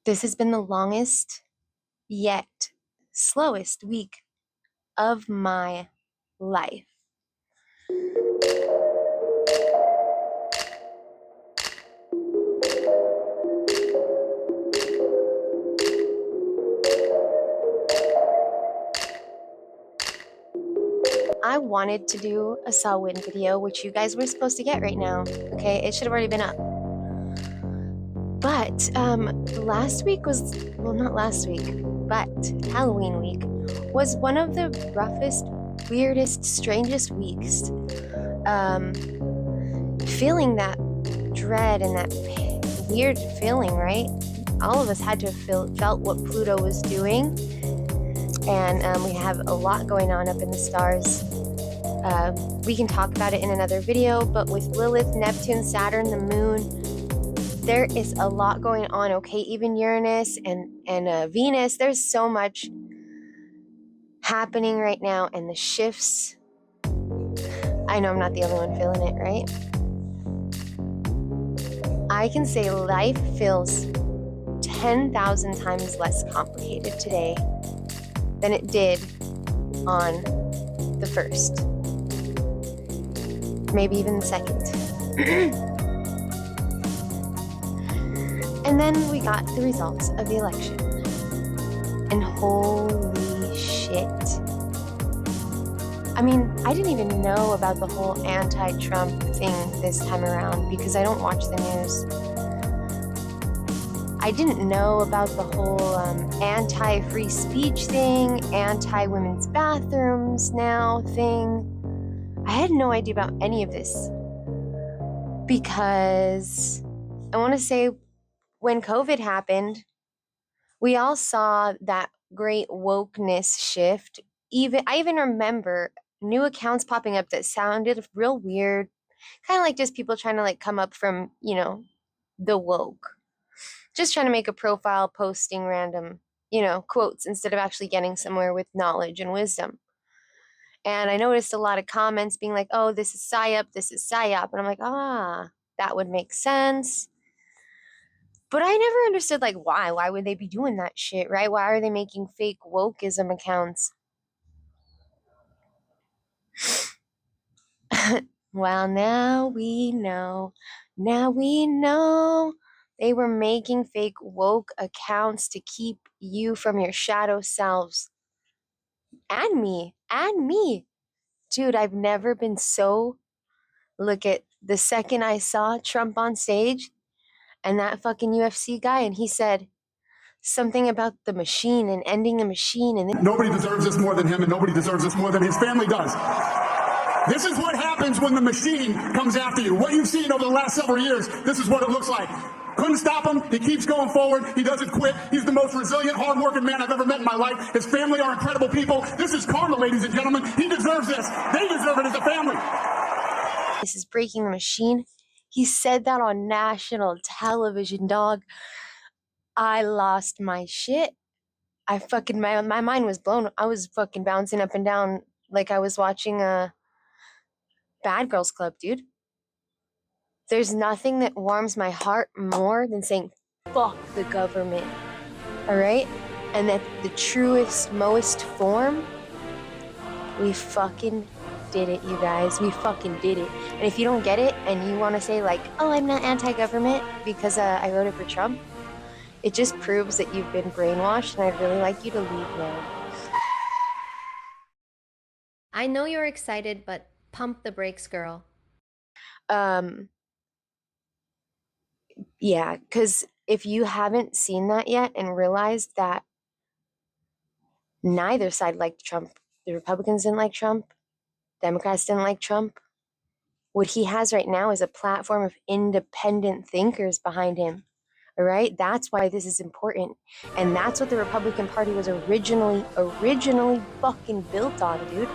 This has been the longest yet slowest week of my life. I wanted to do a Selwyn video, which you guys were supposed to get right now. Okay, it should have already been up. But last week was, well, not last week, but Halloween week was one of the roughest, weirdest, strangest weeks. Feeling that dread and that weird feeling, right? All of us had to have felt what Pluto was doing. And we have a lot going on up in the stars. We can talk about it in another video, but with Lilith, Neptune, Saturn, the moon, there is a lot going on, okay? Even Uranus and Venus, there's so much happening right now, and the shifts. I know I'm not the only one feeling it, right? I can say life feels 10,000 times less complicated today than it did on the 1st. Maybe even the 2nd. And then we got the results of the election. And holy shit. I mean, I didn't even know about the whole anti-Trump thing this time around because I don't watch the news. I didn't know about the whole anti-free speech thing, anti-women's bathrooms now thing. I had no idea about any of this because I want to say when COVID happened, we all saw that great wokeness shift. I even remember new accounts popping up that sounded real weird, kind of like just people trying to like come up from, the woke. Just trying to make a profile posting random, quotes instead of actually getting somewhere with knowledge and wisdom. And I noticed a lot of comments being like, oh, this is psyop, this is psyop. And I'm like, that would make sense. But I never understood, like, why? Why would they be doing that shit, right? Why are they making fake wokeism accounts? Well, now we know. Now we know. They were making fake woke accounts to keep you from your shadow selves. And me. Dude, I've never been so... Look at the second I saw Trump on stage and that fucking UFC guy, and he said something about the machine and ending the machine. And nobody deserves this more than him, and nobody deserves this more than his family does. This is what happens when the machine comes after you. What you've seen over the last several years, this is what it looks like. Couldn't stop him. He keeps going forward. He doesn't quit. He's the most resilient, hardworking man I've ever met in my life. His family are incredible people. This is karma, ladies and gentlemen. He deserves this. They deserve it as a family. This is breaking the machine. He said that on national television, dog. I lost my shit. My mind was blown. I was fucking bouncing up and down like I was watching a Bad Girls Club, dude. There's nothing that warms my heart more than saying, fuck the government. All right? And that the truest, most form, we fucking did it, you guys. We fucking did it. And if you don't get it and you want to say like, oh, I'm not anti-government because I voted for Trump, it just proves that you've been brainwashed, and I'd really like you to leave now. I know you're excited, but pump the brakes, girl. Yeah, because if you haven't seen that yet and realized that neither side liked Trump, the Republicans didn't like Trump, Democrats didn't like Trump, what he has right now is a platform of independent thinkers behind him. All right? That's why this is important. And that's what the Republican Party was originally fucking built on, dude.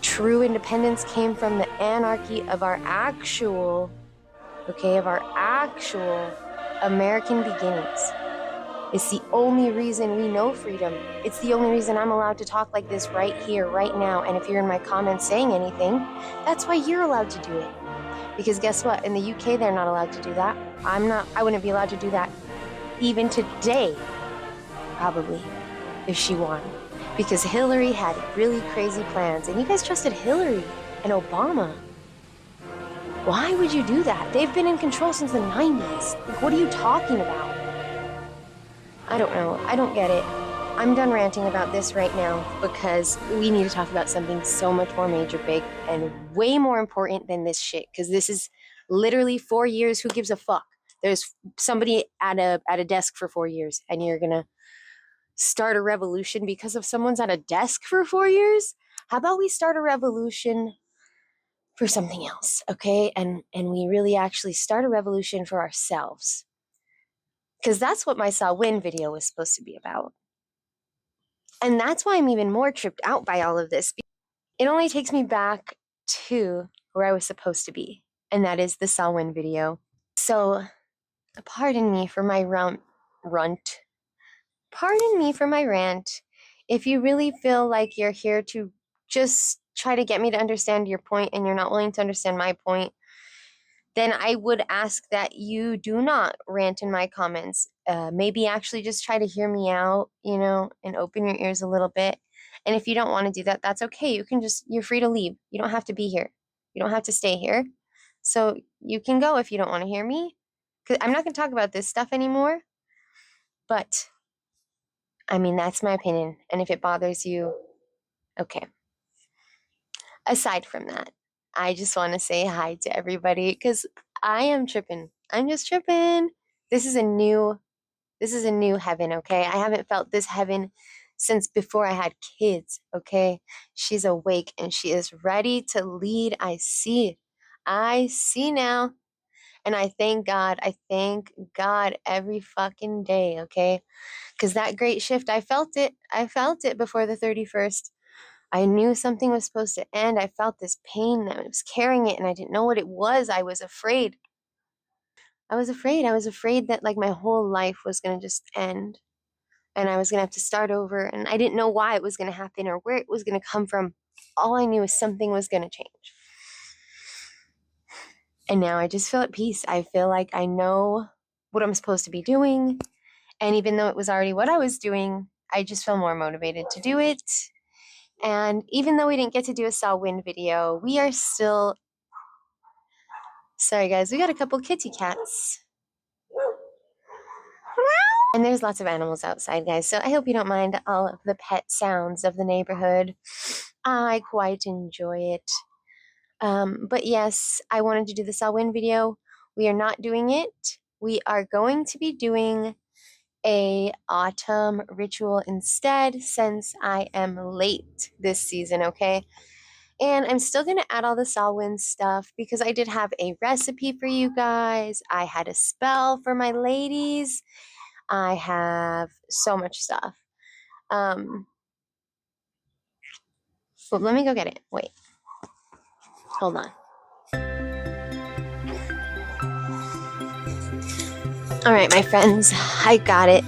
True independence came from the anarchy of our actual American beginnings. It's the only reason we know freedom. It's the only reason I'm allowed to talk like this right here, right now. And if you're in my comments saying anything, that's why you're allowed to do it. Because guess what? In the UK, they're not allowed to do that. I wouldn't be allowed to do that even today, probably, if she won. Because Hillary had really crazy plans, and you guys trusted Hillary and Obama. Why would you do that? They've been in control since the 90s. Like, what are you talking about? I don't know. I don't get it. I'm done ranting about this right now because we need to talk about something so much more major, big, and way more important than this shit. Because this is literally 4 years. Who gives a fuck? There's somebody at a desk for 4 years, and you're gonna start a revolution because of someone's at a desk for 4 years? How about we start a revolution for something else, okay? And we really actually start a revolution for ourselves. Because that's what my Saw Win video was supposed to be about. And that's why I'm even more tripped out by all of this. It only takes me back to where I was supposed to be, and that is the Saw Win video. So, pardon me for my runt. Pardon me for my rant. If you really feel like you're here to just try to get me to understand your point and you're not willing to understand my point, then I would ask that you do not rant in my comments. Maybe actually just try to hear me out, and open your ears a little bit. And if you don't want to do that, that's okay. You're free to leave. You don't have to be here. You don't have to stay here. So you can go if you don't want to hear me. 'Cause I'm not going to talk about this stuff anymore. But, I mean, that's my opinion. And if it bothers you, okay. Aside from that, I just want to say hi to everybody because I am tripping. I'm just tripping. This is a new heaven, okay? I haven't felt this heaven since before I had kids, okay? She's awake and she is ready to lead. I see now. And I thank God every fucking day, okay? Because that great shift, I felt it before the 31st. I knew something was supposed to end. I felt this pain that was carrying it, and I didn't know what it was. I was afraid. I was afraid that like my whole life was going to just end, and I was going to have to start over, and I didn't know why it was going to happen or where it was going to come from. All I knew is something was going to change. And now I just feel at peace. I feel like I know what I'm supposed to be doing, and even though it was already what I was doing, I just feel more motivated to do it. And even though we didn't get to do a Saw Win video, we are still... Sorry guys, we got a couple kitty cats. And there's lots of animals outside, guys, so I hope you don't mind all of the pet sounds of the neighborhood. I quite enjoy it. But yes, I wanted to do the Saw Win video. We are not doing it. We are going to be doing a autumn ritual instead since I am late this season, okay? And I'm still going to add all the Saw Win stuff because I did have a recipe for you guys. I had a spell for my ladies. I have so much stuff. Well, let me go get it. Wait. Hold on. All right, my friends, I got it.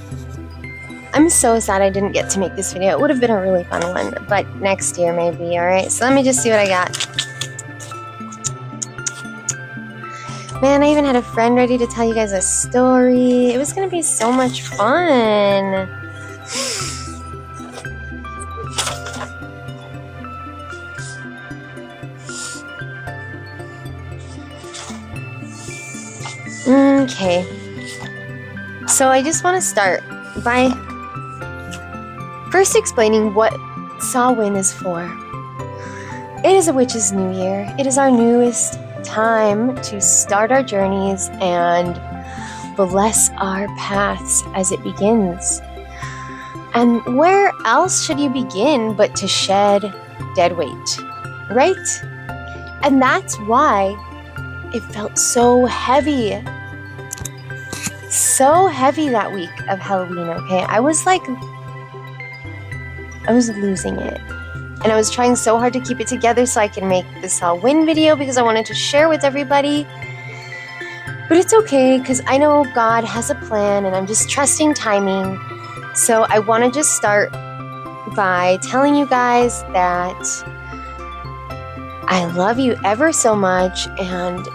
I'm so sad I didn't get to make this video. It would have been a really fun one, but next year maybe, all right? So let me just see what I got. Man, I even had a friend ready to tell you guys a story. It was going to be so much fun. Okay. So I just want to start by first explaining what Saw Win is for. It is a witch's new year. It is our newest time to start our journeys and bless our paths as it begins. And where else should you begin but to shed dead weight, right? And that's why it felt so heavy that week of Halloween, okay? I was losing it. And I was trying so hard to keep it together so I can make this Saw Win video because I wanted to share with everybody. But it's okay because I know God has a plan and I'm just trusting timing. So I want to just start by telling you guys that I love you ever so much and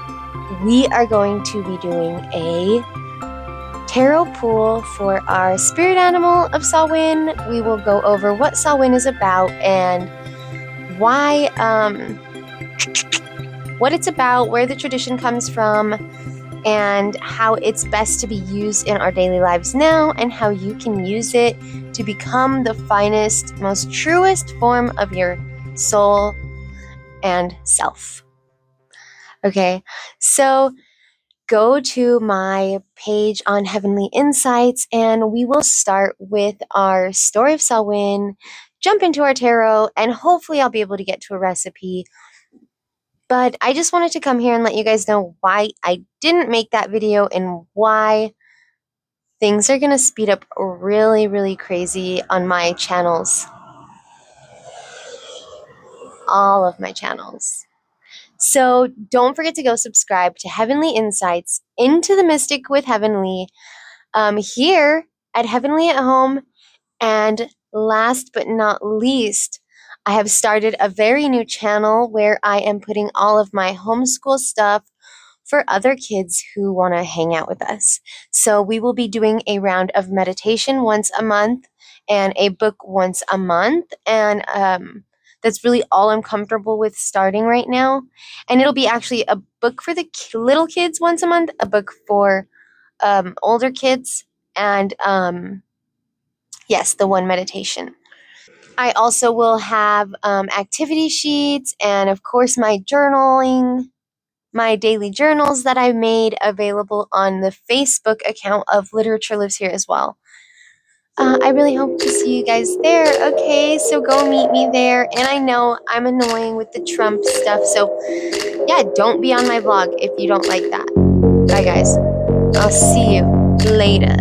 we are going to be doing a tarot pool for our spirit animal of Samhain. We will go over what Samhain is about and why, what it's about, where the tradition comes from, and how it's best to be used in our daily lives now, and how you can use it to become the finest, most truest form of your soul and self. Okay, so go to my page on Heavenly Insights, and we will start with our story of Samhain, jump into our tarot, and hopefully I'll be able to get to a recipe. But I just wanted to come here and let you guys know why I didn't make that video and why things are going to speed up really, really crazy on my channels. All of my channels. So don't forget to go subscribe to Heavenly Insights, Into the Mystic with Heavenly, here at Heavenly at Home. And last but not least, I have started a very new channel where I am putting all of my homeschool stuff for other kids who want to hang out with us. So we will be doing a round of meditation once a month and a book once a month. And that's really all I'm comfortable with starting right now. And it'll be actually a book for the little kids once a month, a book for older kids, and yes, the one meditation. I also will have activity sheets and, of course, my journaling, my daily journals that I made available on the Facebook account of Literature Lives Here as well. I really hope to see you guys there. Okay, so go meet me there. And I know I'm annoying with the Trump stuff, so yeah, don't be on my blog if you don't like that. Bye, guys. I'll see you later.